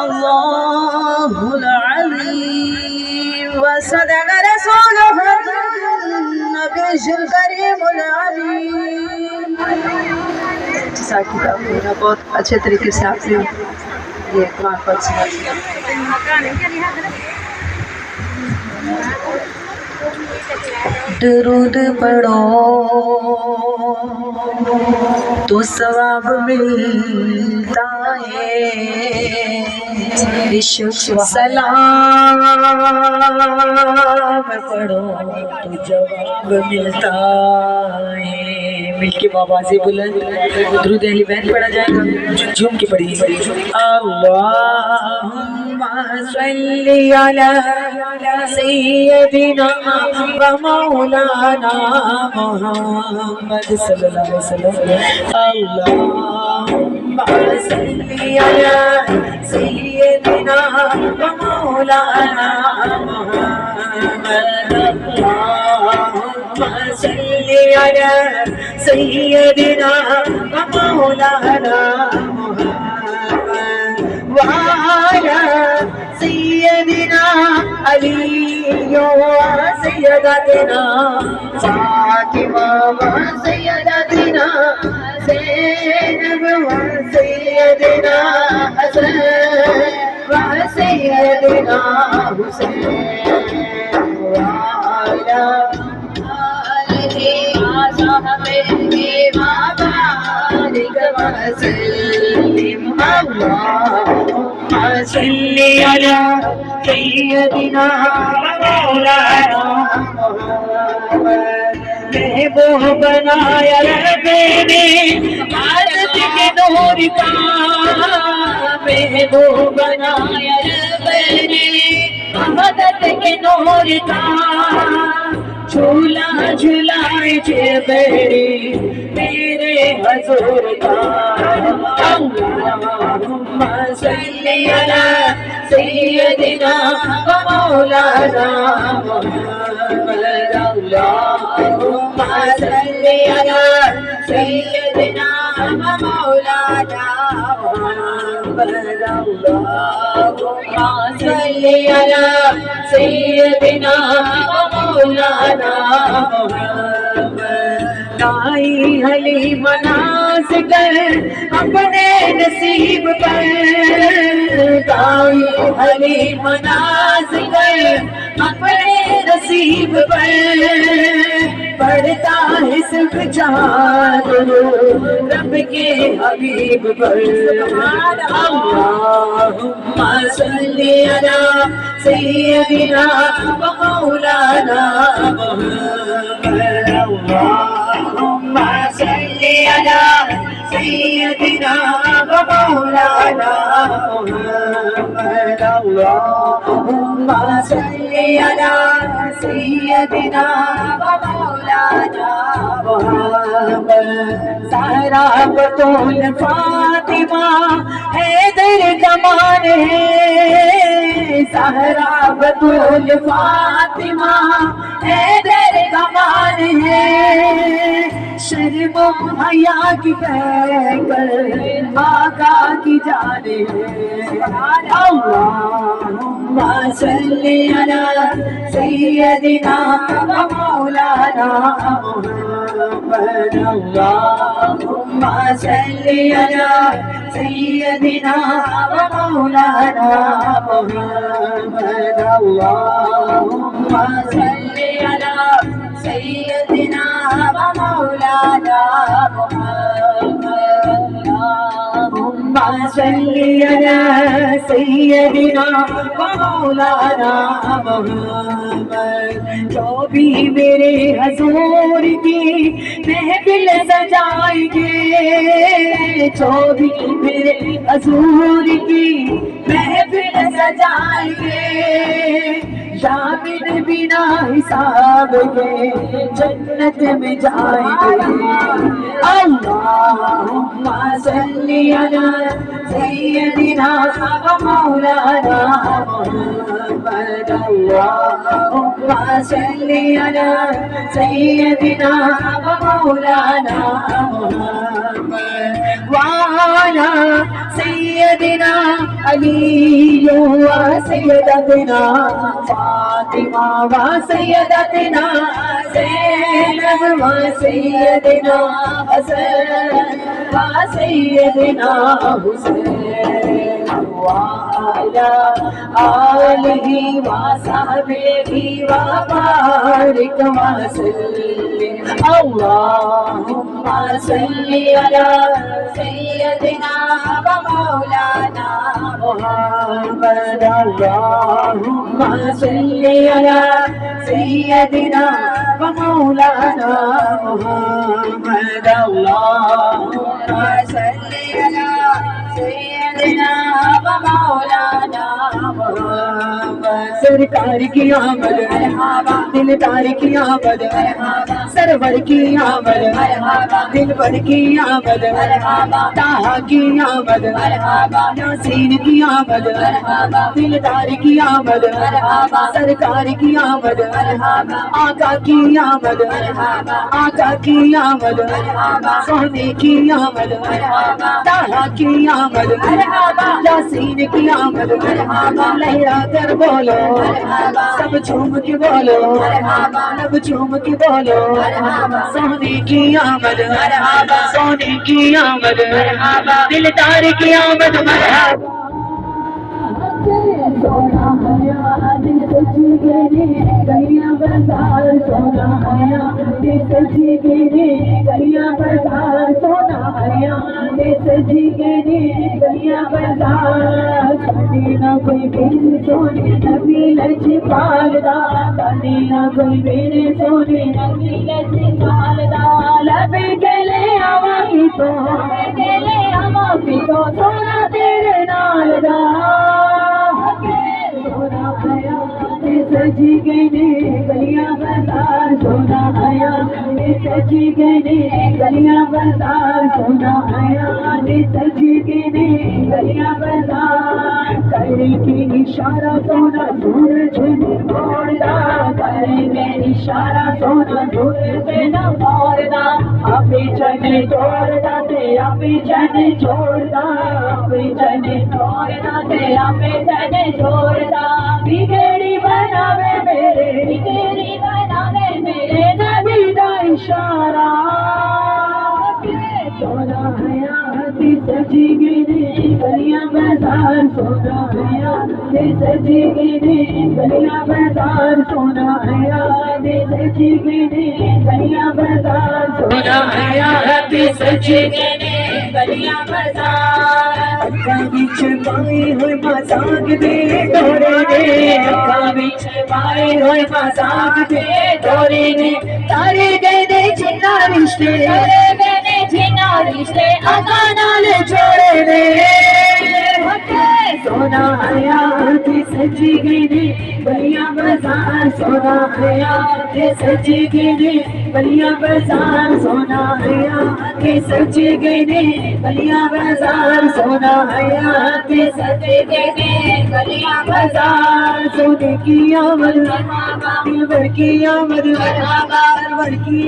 الله العظيم وصدق رسوله النبي الكريم العظيم. ساتھ کتاب میرا بہت اچھے طریقے سے آپ نے یہ محفل سنا. درود پڑھو تو ثواب ملتا ہے، سلام پڑھو تو جواب ملتا ہے. مل کے بابا سے بلند درود اہل بیت پڑھا جائے گا. جھوم کے پڑھیے. اللہم صلی علی سیدنا و مولانا محمد صلی اللہ علیہ وسلم. اللہم صلی علی سیدنا و مولانا محمد. اللہم صلی علی سیدنا و مولانا محمد وعلی سیدنا علی و سیدتنا فاطمہ و سیدتنا زینب و سیدنا حسن و سیدنا حسین وعلی آلہ وصحبہ وبارک وسلم. اللہم صلی علی سیدنا مولانا محمد. محبوب بنایا رب نے عادت کے نور کا، محبوب بنایا رب نے عادت کے نور کا. جھولا جھولائے جبری میرے حضور کا. اللہم صلی علی سیدنا و مولانا محمد. اللہم صلی علی سیدنا و مولانا محمد. اللہم صلی علی سیدنا و مولانا محمد. لائی حلیم ناز کر اپنے نصیب پر، لائی حلیم ناز کر اپنے نصیب پر. پڑھتا ہے سب جہاں رب کے حبیب پر. اللہم صلی علی سیدنا و مولانا محمد. اللہم صلی علی سیدنا و مولانا محمد. اللہم صلی علی سیدنا و مولانا محمد. زہرا بطول فاطمہ حیدر کمان ہے، زہرا بطول فاطمہ حیدر کمان ہے. شرم و حیا کی کر آقا کی جان ہے. اللہم صلی علی سیدنا و مولانا محمد. اللہم صلی علی سیدنا و مولانا محمد. اللہم صلی علی سیدنا و مولانا محمد. اللہم صلی علی سیدنا و مولانا محمد. جو بھی میرے حضور کی محفل سجائیں گے، جو بھی میرے حضور کی محفل سجائیں گے، شامل بنا حساب کے جنت میں جائیں گے. اللہم صلی علی سیدنا و مولانا محمد. اللہم صلی علی سیدنا و مولانا محمد وعلی سیدنا علی و سیدتنا فاطمہ و سیدتنا زینب و سیدنا حسن و سیدنا حسین وعلى آلہ وصحبہ وبارک وسلم اللہم صلی علی سیدنا و مولانا محمد اللہم صلی علی سیدنا و مولانا محمد اللہم صلی علی سیدنا و مولانا محمد سرکار کی آمد دلدار کی آمد سرور کی آمد دلبر کی آمد طٰہٰ کی آمد یاسین کی آمد دلدار کی آمد سرکار کی آمد آقا کی آمد آقا کی آمد سونے کی آمد طٰہٰ کی آمد یاسین کی آمد لہرا کر بولو سب جھوم کے بولو لب جھوم کے بولو سونے کی آمد سونے کی آمد دلدار کی آمد مرحبا سونا حیا دل سجی گئے گلیاں بازار سونا حیا دل سجی گئے گلیاں بازار سونا حیا دل سجی گئے گلیاں بازار ساڈی نہ کوئی بن سونے نبی لجپال دا ساڈی نہ کوئی بن سونے نبی لجپال دا لب گلے آواں کی تو گلے آواں کی تو سونا تیرے نال دا سونا حیا سجی گئے گلیاں بازار سونا حیا سجی گئے گلیاں بازار سونا حیا سجی گئے گلیاں بازار کر کے اشارہ سونا سورج نے موڑدا کر کے اشارہ سونا سورج نے موڑدا اپنی چن توڑدا تے اپنی چن چھوڑدا اپنی چن توڑدا تے اپنی چن چھوڑدا بگڑی بناوے میرے نبی دا اشارہ سونا حیا سجی گئے گلیاں بازار سونا حیا سجی گئے گلیاں بازار سونا حیا سجی گئے گلیاں بازار سونا حیا سجی گئے گلیاں بازار اکھاں وچ پائے ہوئے مذاق دے ڈورے نے اکھاں وچ پائے ہوئے مذاق دے ڈورے نے تارے گئے نے جنہ رشتے جنہ رشتے آقا نال جوڑے نے سونا حیا سجی گئے گلیاں بازار سونا حیا سجی گئے گلیاں بازار سونا حیا سجی گئے گلیاں بازار سونا حیا سجی گئے گلیاں بازار سونے کی آمد دلبر کی آمد سرور کی